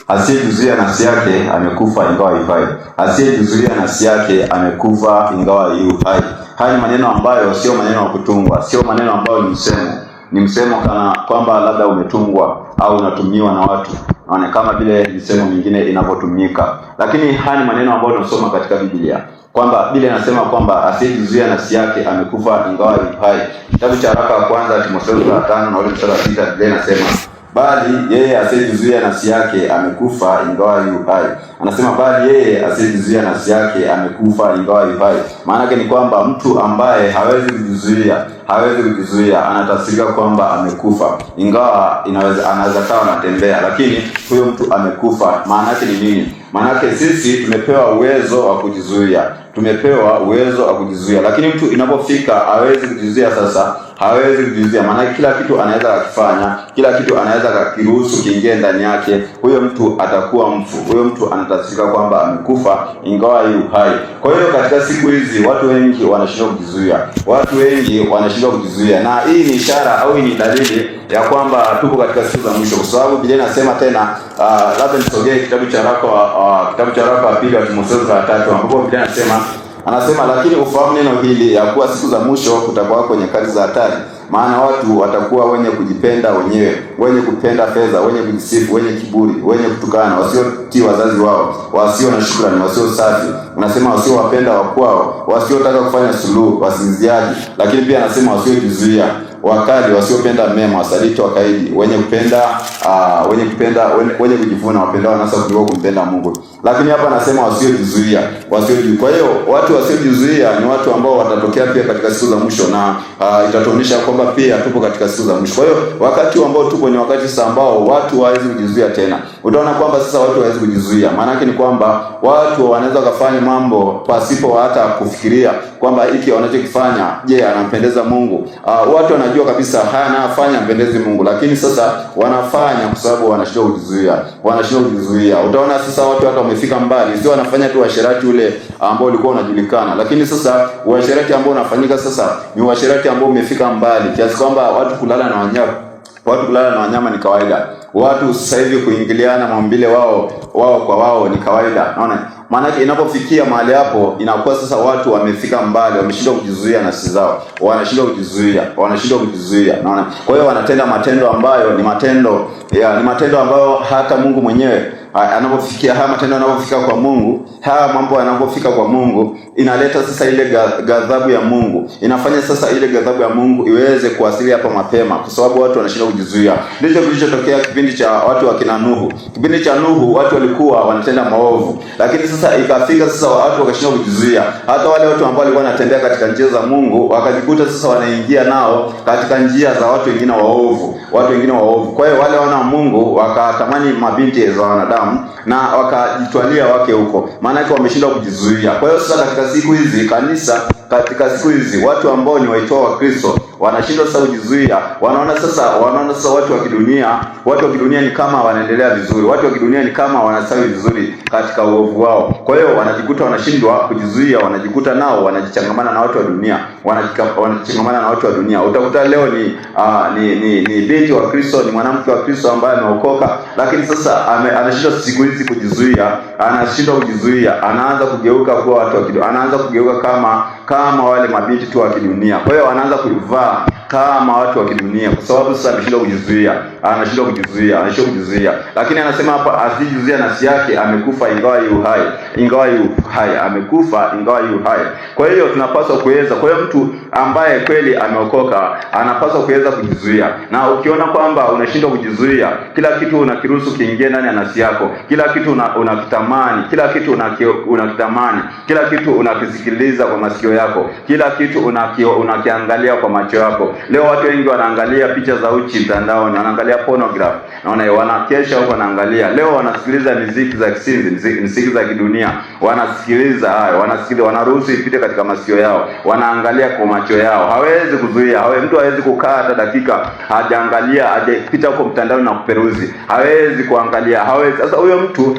Asiyejizuia nafsi yake amekufa ingawa yu hai. Asiyejizuia nafsi yake amekufa ingawa yu hai. Haya ni maneno ambayo sio maneno ya kutungwa, sio maneno ambayo ni msemo. Ni msemo kana kwamba labda umetungwa au unatumiwa na watu. Naona kama vile misemo mingine inapotumika. Lakini haya ni maneno ambayo tunasoma katika Biblia. Kwamba Biblia inasema kwamba asiyejizuia nafsi yake amekufa ingawa yu hai. Kitabu cha waraka wa kwanza Timotheo 5 na ule mstari wa 6 Biblia inasema bali yeye asiyejizuia nafsi yake amekufa ingawa yu hai. Anasema bali yeye asiyejizuia nafsi yake amekufa ingawa yu hai. Maana yake ni kwamba mtu ambaye hawezi kujizuia anatafsirika kwamba amekufa, ingawa anaweza kawa anatembea, lakini huyo mtu amekufa. Maana yake ni nini? Maana yake sisi tumepewa uwezo wa kujizuia. Tumepewa uwezo wa kujizuia, lakini mtu inapofika hawezi kujizuia, sasa hawezi kujizuia. Maana kila kitu anaweza kufanya, kila kitu anaweza kukiruhusu kiingie ndani yake, huyo mtu atakuwa mfu. Huyo mtu anatafsirika kwamba amekufa ingawa yu hai. Kwa hiyo katika siku hizi watu wengi wanashindwa kujizuia. Watu wengi wanashindwa kujizuia. Na hii ni ishara au hii ni dalili ya kwamba tuko katika siku za mwisho, kwa sababu Biblia inasema tena, labda nisogee kitabu cha waraka wa pili wa Timotheo 3 ambapo Biblia anasema lakini ufahamu neno hili ya kuwa siku za mwisho kutakuwa kwenye nyakati za hatari. Maana watu watakuwa wenye kujipenda wenyewe, wenye kupenda fedha, wenye kujisifu, wenye kiburi, wenye kutukana, wasiotii wazazi wao, wasio na shukrani, wasio safi. Anasema wasiowapenda wakwao, wasiotaka kufanya suluhu, wasinziaji. Lakini pia anasema wasiojizuia, wakali, wasiopenda mema, wasaliti, wakaidi, wenye kujivuna, wapendao anasa kuliko kumpenda Mungu. Lakini hapa anasema wasiojizuia. Kwa hiyo watu wasiojizuia ni watu ambao watatokea pia katika siku za mwisho, na itatuonyesha kwamba pia tupo katika siku za mwisho. Kwa hiyo wakati ambao tupo ni wakati sasa ambao watu hawawezi kujizuia tena. Utaona kwamba sasa watu hawawezi kujizuia. Maana yake ni kwamba watu wanaweza kufanya mambo pasipo hata kufikiria kwamba hiki wanachokifanya, je, anampendeza Mungu? Watu wanajua kabisa haya anafanya mpendezi Mungu, lakini sasa wanafanya kwa sababu wanashindwa kujizuia. Utaona sasa watu hata wamefika mbali, sio wanafanya tu uasherati ule ambao ulikuwa unajulikana, lakini sasa uasherati ambao unafanyika sasa ni uasherati ambao umefika mbali kiasi kwamba watu kulala na wanyama ni kawaida. Watu sasa hivi kuingiliana maumbile wao kwa wao ni kawaida. Unaona? Maana inapofikia mahali hapo inakuwa sasa watu wamefika mbali, wameshindwa kujizuia nafsi zao. Wanashindwa kujizuia. Unaona? Kwa hiyo wanatenda matendo ambayo ni matendo ambayo hata Mungu mwenyewe anapofika kwa Mungu, haya mambo yanapofika kwa Mungu inaleta sasa ile ghadhabu ya Mungu. Inafanya sasa ile ghadhabu ya Mungu iweze kuwasili hapa mapema, kwa sababu watu wanashindwa kujizuia. Ndicho kilichotokea kipindi cha watu wa kina Nuhu. Kipindi cha Nuhu watu walikuwa wanatenda maovu, lakini sasa ikafika sasa watu wakashindwa kujizuia. Hata wale watu ambao walikuwa wanatembea katika njia za Mungu wakajikuta sasa wanaingia nao katika njia za watu wengine waovu. Kwa hiyo wale wana Mungu wakatamani mabinti za wanadamu na wakajitwalia wake huko, maana yake wameshindwa kujizuia. Kwa hiyo sasa katika siku hizi watu ambao ni waitwa wa Kristo wanashindwa sasa kujizuia. Wanaona sasa watu wa kidunia ni kama wanaendelea vizuri. Watu wa kidunia ni kama wanasawi vizuri katika uovu wao. Kwa hiyo wanajikuta wanashindwa kujizuia, wanajikuta nao wanajichangamana na watu wa dunia. Utakuta leo ni binti wa Kristo, ni mwanamke wa Kristo ambaye ameokoka, lakini sasa anashindwa siku hizi kujizuia, anaanza kugeuka kuwa watu wa kidunia, anaanza kugeuka kama wale mabinti tu wa kidunia. Kwa hiyo anaanza kuvaa kama watu wa kidunia, kwa sababu sasa ameshindwa kujizuia. Lakini anasema hapa asijizuia nafsi yake amekufa ingawa yu hai. Amekufa ingawa yu hai. Kwa hiyo tunapaswa kuweza. Kwa hiyo mtu ambaye kweli ameokoka anapaswa kuweza kujizuia. Na ukiona kwamba unashindwa kujizuia, kila kitu unakiruhusu kiingie ndani ya nafsi yako. Kila kitu unakitamani, kila kitu unakisikiliza kwa masikio yako. Kila kitu unakiangalia kwa macho yako. Leo watu wengi wanaangalia picha za uchi mtandaoni, wanaangalia pornography. Naona wanakesha huko wanaangalia. Leo wanasikiliza muziki za kisinzi, muziki za kidunia. Wanasikiliza hayo, wanaruhusu ipite katika masikio yao. Wanaangalia kwa macho yao. Hawezi kuzuia. Mtu hawezi kukaa hata dakika hajaangalia, hajapita huko mtandaoni na kuperuzi. Hawezi kuangalia. Sasa huyo mtu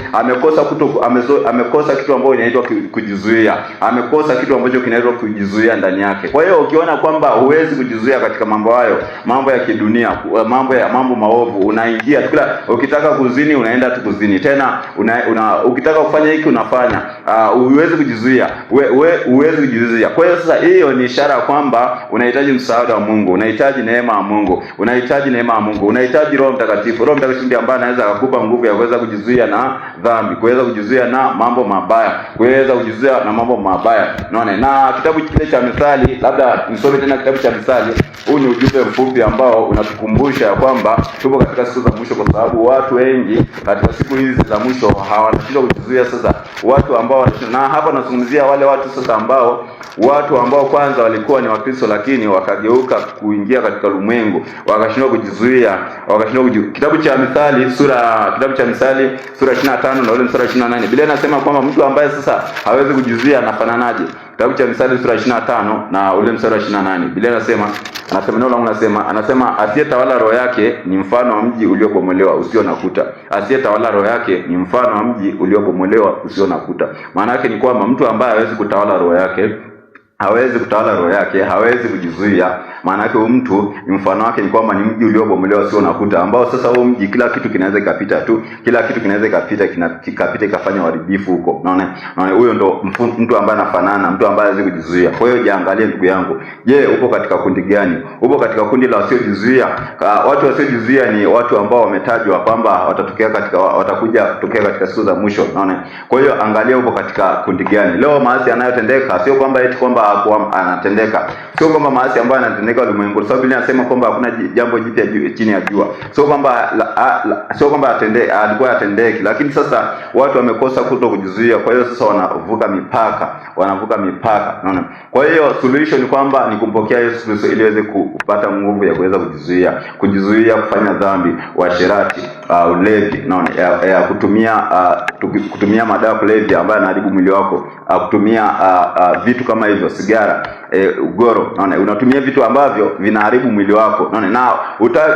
amekosa kitu ambacho inaitwa kujizuia. Amekosa kitu ambacho kinaitwa kujizuia ndani yake. Kwa hiyo ukiona kwamba huwezi kujizuia katika mambo hayo, mambo ya kidunia, mambo maovu, unaingia kila ukitaka kuzini unaenda tu kuzini tena, ukitaka kufanya hiki unafanya, uweze kujizuia, uweze kujizuia. Kwa hiyo sasa hiyo ni ishara kwamba unahitaji msaada wa Mungu, unahitaji neema ya Mungu, unahitaji Roho Mtakatifu. Roho Mtakatifu ndiye ambaye anaweza kukupa nguvu ya kuweza kujizuia na dhambi, kuweza kujizuia na mambo mabaya, Unaona? Na kitabu kile cha Mithali, labda nisome tena kitabu cha Mithali. Huu ni ujumbe mfupi ambao unatukumbusha kwamba tupo katika siku za mwisho, kwa sababu watu wengi katika siku hizi za mwisho hawatashindwa kujizuia. Sasa watu ambao, na hapa nazungumzia wale watu sasa ambao kwanza walikuwa ni Wakristo lakini wakageuka kuingia katika ulimwengu, wakashindwa kujizuia, Kitabu cha Mithali sura 25 na ule mstari 28. Biblia inasema kwamba mtu ambaye sasa hawezi kujizuia anafananaje? Kitabu cha Mithali sura 25 na ule mstari 28. Biblia anasema asiyetawala roho yake ni mfano wa mji uliobomolewa usio na kuta. Asiyetawala roho yake ni mfano wa mji uliobomolewa usio na kuta. Maana yake ni kwamba mtu ambaye hawezi kutawala roho yake, hawezi kujizuia. Maana yake mtu ni mfano wake ni kwamba ni mji uliobomolewa sio nakuta, ambao sasa huo mji kila kitu kinaweza ikapita tu, ikafanya uharibifu huko. Unaona, huyo ndo mtu ambaye anafanana, mtu ambaye hawezi kujizuia. Kwa hiyo jiangalie ndugu yangu, je, upo katika kundi gani? Upo katika kundi la wasiojizuia? Watu wasiojizuia ni watu ambao wametajwa kwamba watakuja kutokea katika siku za mwisho. Unaona, kwa hiyo angalia upo katika kundi gani. Leo maasi yanayotendeka sio kwamba eti kwamba anatendeka, sio kwamba maasi ambayo yanatendeka ulimwengu, sababu Biblia inasema kwamba hakuna jambo jipya chini ya jua. Sio kwamba alikuwa atendeki, lakini sasa watu wamekosa kujizuia. Kwa hiyo sasa wanavuka mipaka. Unaona? Kwa hiyo solution ni kwamba ni kumpokea Yesu Kristo ili aweze kupata nguvu ya kuweza kujizuia kufanya dhambi, uasherati, ulevi, unaona, ya kutumia madawa kulevya ambayo yanaharibu mwili wako, kutumia vitu kama hivyo, sigara, ugoro. Unaona, unatumia vitu ambavyo vinaharibu mwili wako. Unaona,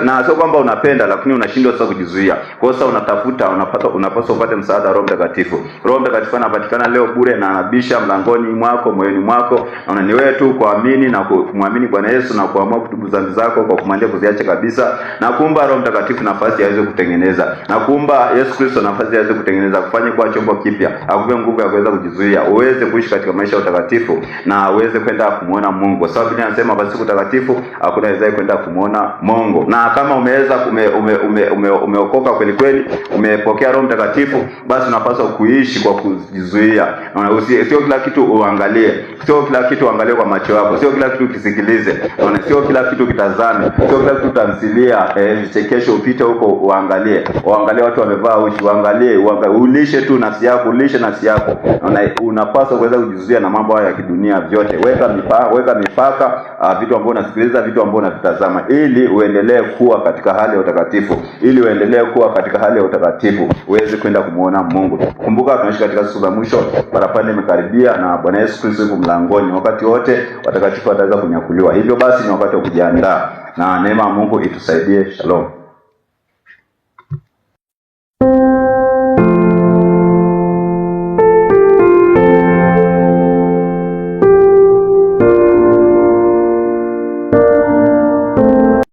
na sio kwamba unapenda lakini unashindwa sasa kujizuia. Kwa hiyo sasa unapaswa upate msaada wa Roho Mtakatifu. Roho Mtakatifu anapatikana leo bure na anabisha mlangoni mwako, moyoni mwako. Unaona, ni wewe tu kuamini na kumwamini Bwana Yesu na kuamua kutubu dhambi zako kwa kumwambia kuziacha kabisa, na kuomba Roho Mtakatifu nafasi aweze kutengeneza, na kuomba Yesu Kristo nafasi aweze kutengeneza, kufanye kwa chombo kipya, akupe nguvu ya kuweza kujizuia, uweze kuishi katika maisha ya utakatifu na uweze kwenda kumuona Mungu. Kwa sababu Biblia inasema kwa siku takatifu hakuna awezaye kwenda kumuona Mungu. Na kama umeweza umeokoka kweli, umepokea Roho Mtakatifu, basi unapaswa kuishi kwa kujizuia. Sio kila kitu uangalie, kwa macho yako, sio kila kitu ukisikilize, sio kila kitu kitazame, sio kila kitu tamthilia, vichekesho upite huko uangalie watu wamevaa uchi, ulishe tu nafsi yako, unapaswa kuweza kujizuia na mambo haya ya kidunia vyote. Weka mipaka, vitu ambavyo unasikiliza, vitu ambavyo unavitazama, ili uendelee kuwa katika hali ya utakatifu, uweze kwenda kumuona Mungu. Kumbuka tunaishi katika siku za mwisho, parapanda imekaribia na Bwana Yesu Kristo yuko mlangoni. Wakati wote watakatifu wataweza kunyakuliwa. Hivyo basi ni wakati wa kujiandaa, na neema ya Mungu itusaidie. Shalom.